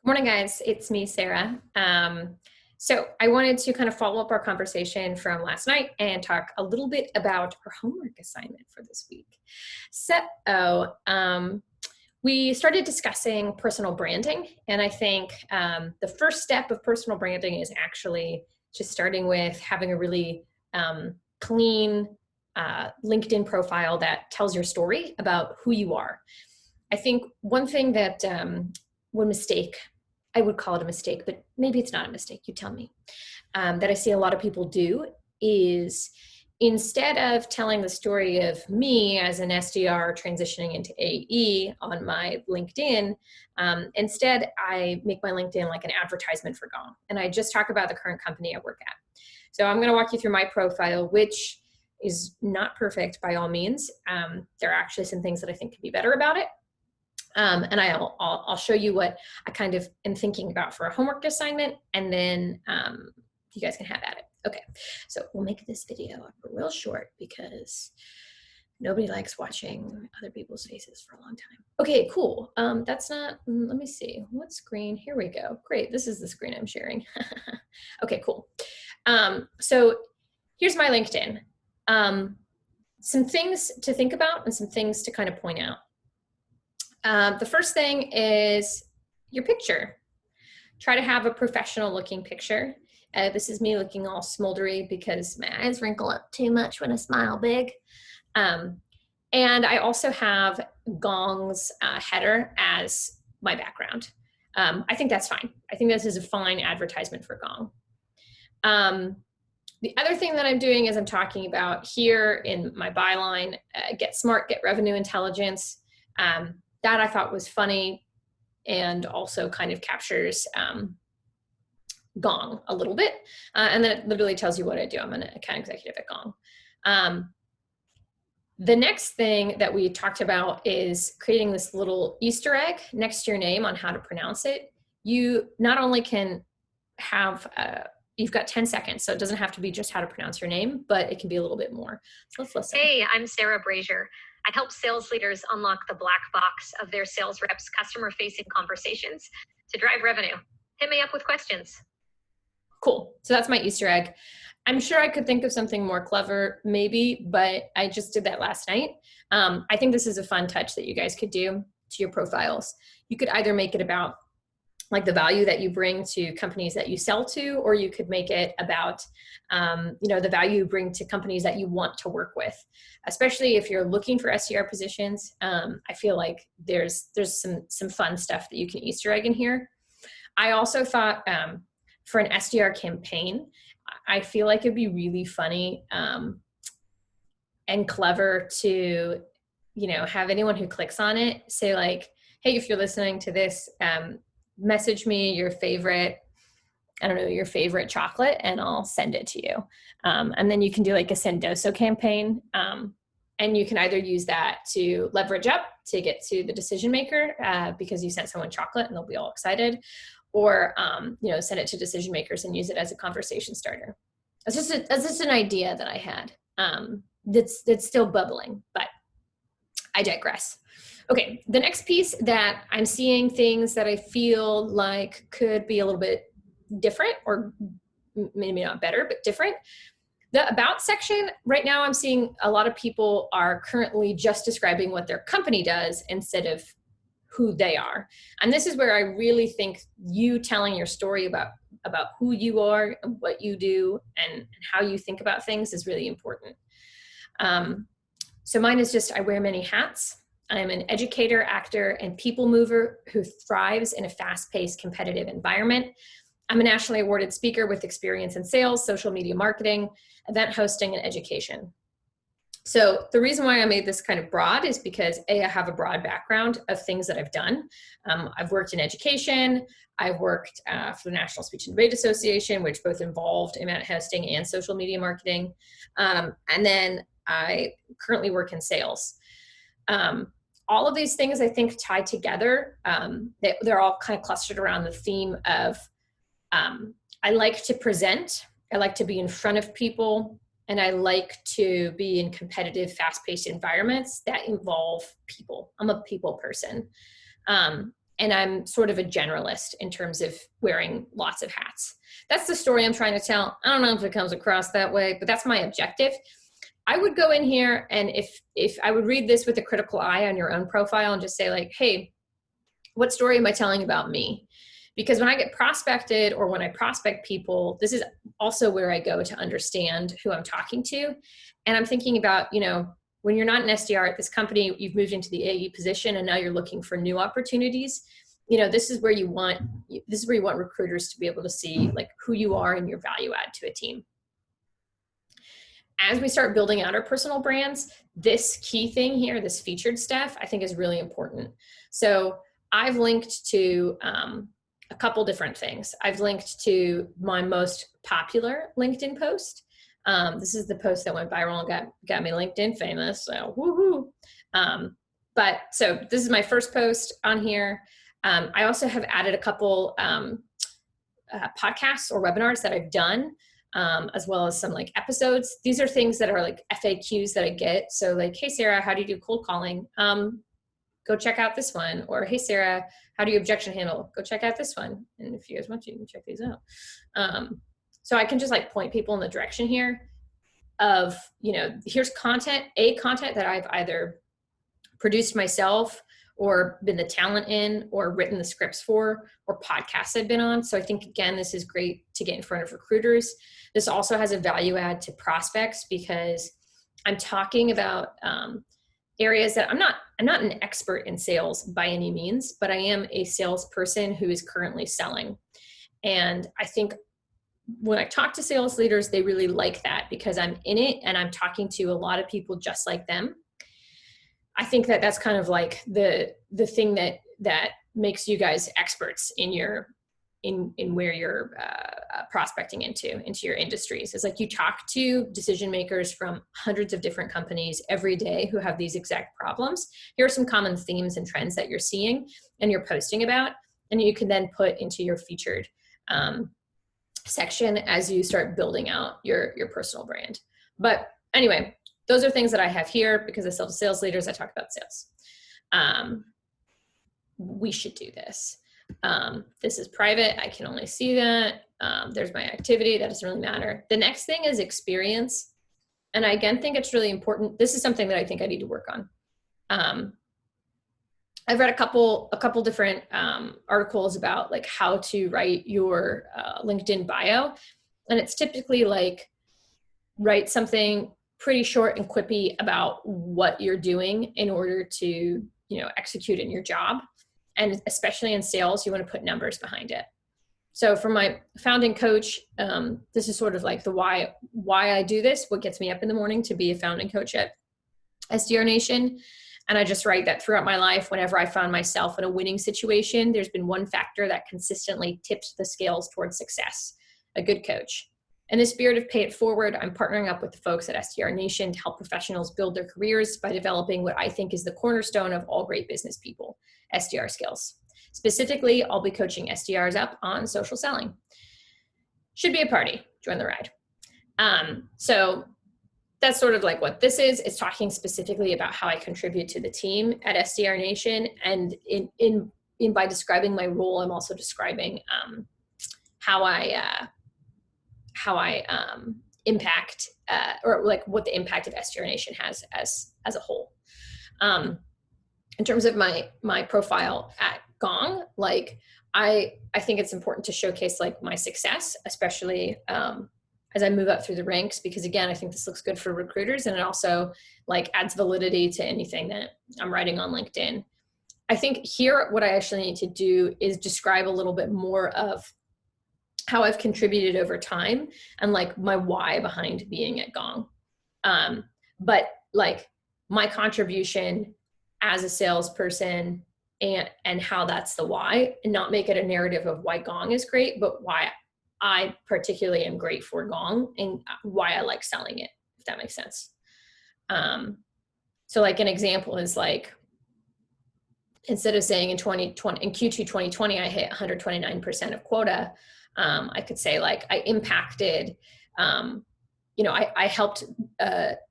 Morning, guys. It's me, Sarah. So I wanted to kind of follow up our conversation from last night and talk a little bit about our homework assignment for this week. So we started discussing personal branding, and I think the first step of personal branding is actually just starting with having a really clean LinkedIn profile that tells your story about who you are. I think one thing that I would call it a mistake, but maybe it's not a mistake, you tell me, that I see a lot of people do is instead of telling the story of me as an SDR transitioning into AE on my LinkedIn, instead I make my LinkedIn like an advertisement for Gong. And I just talk about the current company I work at. So I'm going to walk you through my profile, which is not perfect by all means. There are actually some things that I think could be better about it. And I'll show you what I kind of am thinking about for a homework assignment, and then you guys can have at it. Okay, so we'll make this video real short because nobody likes watching other people's faces for a long time. Okay, cool. That's not, let me see, what screen? Here we go. Great, this is the screen I'm sharing. Okay, cool. So here's my LinkedIn. Some things to think about and some things to kind of point out. The first thing is your picture. Try to have a professional looking picture. This is me looking all smoldery because my eyes wrinkle up too much when I smile big. And I also have Gong's header as my background. I think that's fine. I think this is a fine advertisement for Gong. The other thing that I'm doing is I'm talking about here in my byline, get smart, get revenue intelligence. That I thought was funny and also kind of captures Gong a little bit. And then it literally tells you what I do. I'm an account executive at Gong. The next thing that we talked about is creating this little Easter egg next to your name on how to pronounce it. You not only can have, you've got 10 seconds, so it doesn't have to be just how to pronounce your name, but it can be a little bit more. So let's listen. Hey, I'm Sarah Brazier. I help sales leaders unlock the black box of their sales reps' customer-facing conversations to drive revenue. Hit me up with questions. Cool. So that's my Easter egg. I'm sure I could think of something more clever, maybe, but I just did that last night. I think this is a fun touch that you guys could do to your profiles. You could either make it about like the value that you bring to companies that you sell to, or you could make it about, the value you bring to companies that you want to work with, especially if you're looking for SDR positions. I feel like there's some fun stuff that you can Easter egg in here. I also thought for an SDR campaign, I feel like it'd be really funny and clever to, have anyone who clicks on it say like, hey, if you're listening to this, message me your favorite, your favorite chocolate, and I'll send it to you. And then you can do like a Sendoso campaign. And you can either use that to leverage up to get to the decision maker because you sent someone chocolate and they'll be all excited, or send it to decision makers and use it as a conversation starter. That's just an idea that I had that's still bubbling, but I digress. Okay, the next piece that I'm seeing things that I feel like could be a little bit different, or maybe not better, but different. The about section, right now I'm seeing a lot of people are currently just describing what their company does instead of who they are. And this is where I really think you telling your story about who you are and what you do and how you think about things is really important. So mine is just, I wear many hats. I'm an educator, actor, and people mover who thrives in a fast-paced, competitive environment. I'm a nationally awarded speaker with experience in sales, social media marketing, event hosting, and education. So the reason why I made this kind of broad is because I have a broad background of things that I've done. I've worked in education. I've worked for the National Speech and Debate Association, which both involved event hosting and social media marketing. And then I currently work in sales. All of these things I think tied together, they're all kind of clustered around the theme of I like to present, I like to be in front of people, and I like to be in competitive, fast-paced environments that involve people. I'm a people person. And I'm sort of a generalist in terms of wearing lots of hats. That's the story I'm trying to tell. I don't know if it comes across that way, but that's my objective. I would go in here, and if I would read this with a critical eye on your own profile and just say like, hey, what story am I telling about me? Because when I get prospected or when I prospect people, this is also where I go to understand who I'm talking to. And I'm thinking about, when you're not an SDR at this company, you've moved into the AE position and now you're looking for new opportunities. This is where you want recruiters to be able to see like who you are and your value add to a team. As we start building out our personal brands, this key thing here, this featured stuff, I think is really important. So I've linked to a couple different things. I've linked to my most popular LinkedIn post. This is the post that went viral and got me LinkedIn famous, so woohoo. But so this is my first post on here. I also have added a couple podcasts or webinars that I've done, as well as some like episodes. These are things that are like FAQs that I get. So like, hey, Sarah, how do you do cold calling? Go check out this one. Or, hey, Sarah, how do you objection handle? Go check out this one. And if you guys want to, you can check these out. So I can just like point people in the direction here of, here's content that I've either produced myself or been the talent in or written the scripts for, or podcasts I've been on. So I think, again, this is great to get in front of recruiters. This also has a value add to prospects because I'm talking about areas that I'm not an expert in sales by any means, but I am a salesperson who is currently selling. And I think when I talk to sales leaders, they really like that because I'm in it and I'm talking to a lot of people just like them. I think that that's kind of like the thing that makes you guys experts in where you're prospecting into your industries. It's like you talk to decision makers from hundreds of different companies every day who have these exact problems. Here are some common themes and trends that you're seeing and you're posting about, and you can then put into your featured section as you start building out your personal brand. But anyway, those are things that I have here because I sell to sales leaders. I talk about sales. We should do this. This is private. I can only see that. There's my activity. That doesn't really matter. The next thing is experience. And I again think it's really important. This is something that I think I need to work on. I've read a couple different articles about like how to write your LinkedIn bio. And it's typically like write something pretty short and quippy about what you're doing in order to, execute in your job. And especially in sales, you want to put numbers behind it. So for my founding coach, this is sort of like the why I do this, what gets me up in the morning to be a founding coach at SDR Nation. And I just write that throughout my life, whenever I found myself in a winning situation, there's been one factor that consistently tips the scales towards success: a good coach. In the spirit of pay it forward, I'm partnering up with the folks at SDR Nation to help professionals build their careers by developing what I think is the cornerstone of all great business people: SDR skills. Specifically, I'll be coaching SDRs up on social selling. Should be a party. Join the ride. So that's sort of like what this is. It's talking specifically about how I contribute to the team at SDR Nation. And in by describing my role, I'm also describing how I impact or like what the impact of SDR Nation has as a whole. In terms of my profile at Gong, like I think it's important to showcase like my success, especially as I move up through the ranks, because again, I think this looks good for recruiters and it also like adds validity to anything that I'm writing on LinkedIn. I think here, what I actually need to do is describe a little bit more of how I've contributed over time and like my why behind being at Gong. But like my contribution as a salesperson and how that's the why, and not make it a narrative of why Gong is great, but why I particularly am great for Gong and why I like selling it, if that makes sense. So like an example is like, instead of saying in Q2 2020, I hit 129% of quota, I could say like I impacted, I helped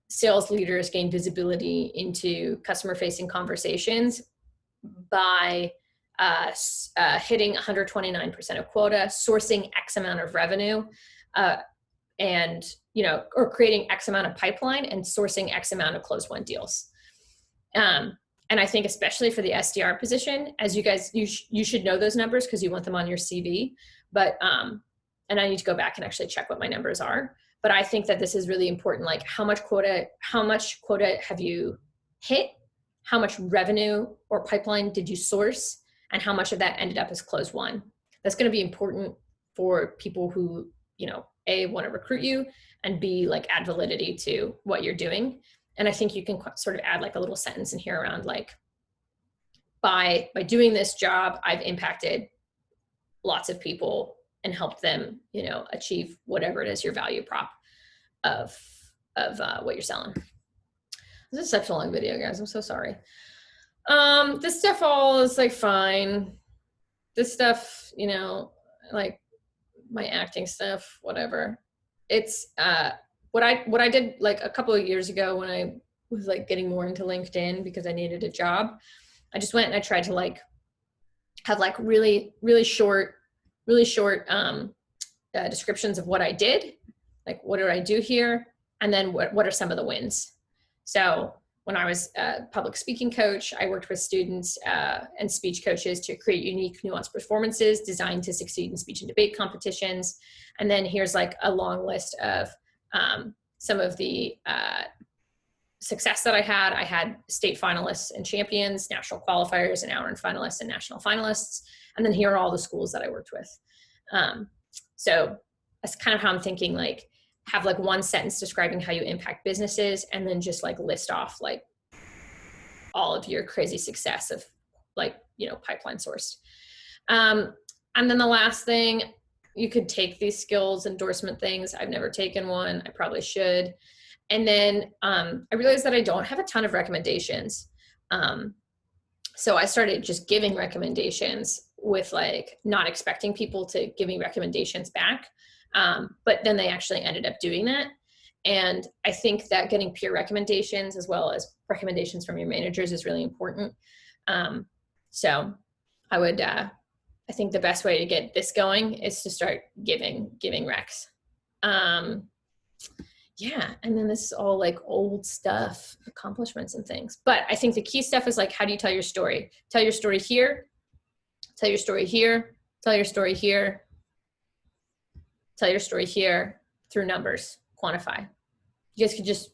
sales leaders gain visibility into customer facing conversations by hitting 129% of quota, sourcing X amount of revenue, and, you know, or creating X amount of pipeline and sourcing X amount of closed won deals. And I think especially for the SDR position, as you guys, you should know those numbers because you want them on your CV. But, and I need to go back and actually check what my numbers are. But I think that this is really important. Like how much quota have you hit? How much revenue or pipeline did you source? And how much of that ended up as closed won? That's going to be important for people who, you know, A, want to recruit you, and B, like add validity to what you're doing. And I think you can sort of add like a little sentence in here around like, by doing this job, I've impacted lots of people and helped them, you know, achieve whatever it is your value prop of what you're selling. This is such a long video, guys. I'm so sorry. This stuff all is like fine. This stuff, you know, like my acting stuff, whatever. It's what I did like a couple of years ago when I was like getting more into LinkedIn because I needed a job. I just went and I tried to like have like really short descriptions of what I did, like what did I do here, and then what are some of the wins. So when I was a public speaking coach, I worked with students and speech coaches to create unique, nuanced performances designed to succeed in speech and debate competitions. And then here's like a long list of some of the success that I had. I had state finalists and champions, national qualifiers, and hour-end finalists and national finalists. And then here are all the schools that I worked with. So that's kind of how I'm thinking, like have like one sentence describing how you impact businesses, and then just like list off like all of your crazy success of like, you know, pipeline sourced. And then the last thing, you could take these skills endorsement things. I've never taken one. I probably should. And then I realized that I don't have a ton of recommendations. So I started just giving recommendations with like not expecting people to give me recommendations back. But then they actually ended up doing that. And I think that getting peer recommendations as well as recommendations from your managers is really important. So I would, I think the best way to get this going is to start giving recs. Yeah, and then this is all like old stuff, accomplishments and things. But I think the key stuff is like, how do you tell your story? Tell your story here, tell your story here, tell your story here, tell your story here through numbers, quantify. You guys could just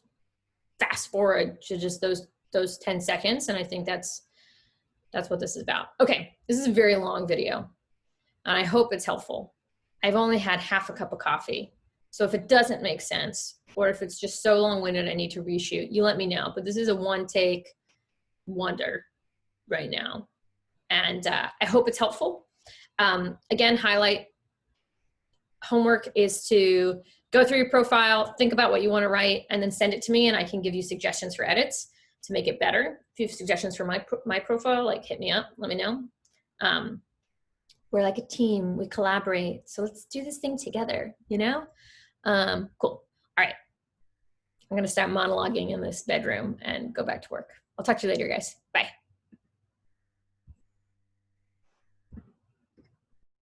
fast forward to just those 10 seconds. And I think that's what this is about. Okay, this is a very long video and I hope it's helpful. I've only had half a cup of coffee. So if it doesn't make sense, or if it's just so long-winded I need to reshoot, you let me know. But this is a one-take wonder right now. And I hope it's helpful. Again, highlight homework is to go through your profile, think about what you want to write, and then send it to me, and I can give you suggestions for edits to make it better. If you have suggestions for my profile, like hit me up, let me know. We're like a team, we collaborate. So let's do this thing together, you know? Cool. All right. I'm going to start monologuing in this bedroom and go back to work. I'll talk to you later, guys. Bye.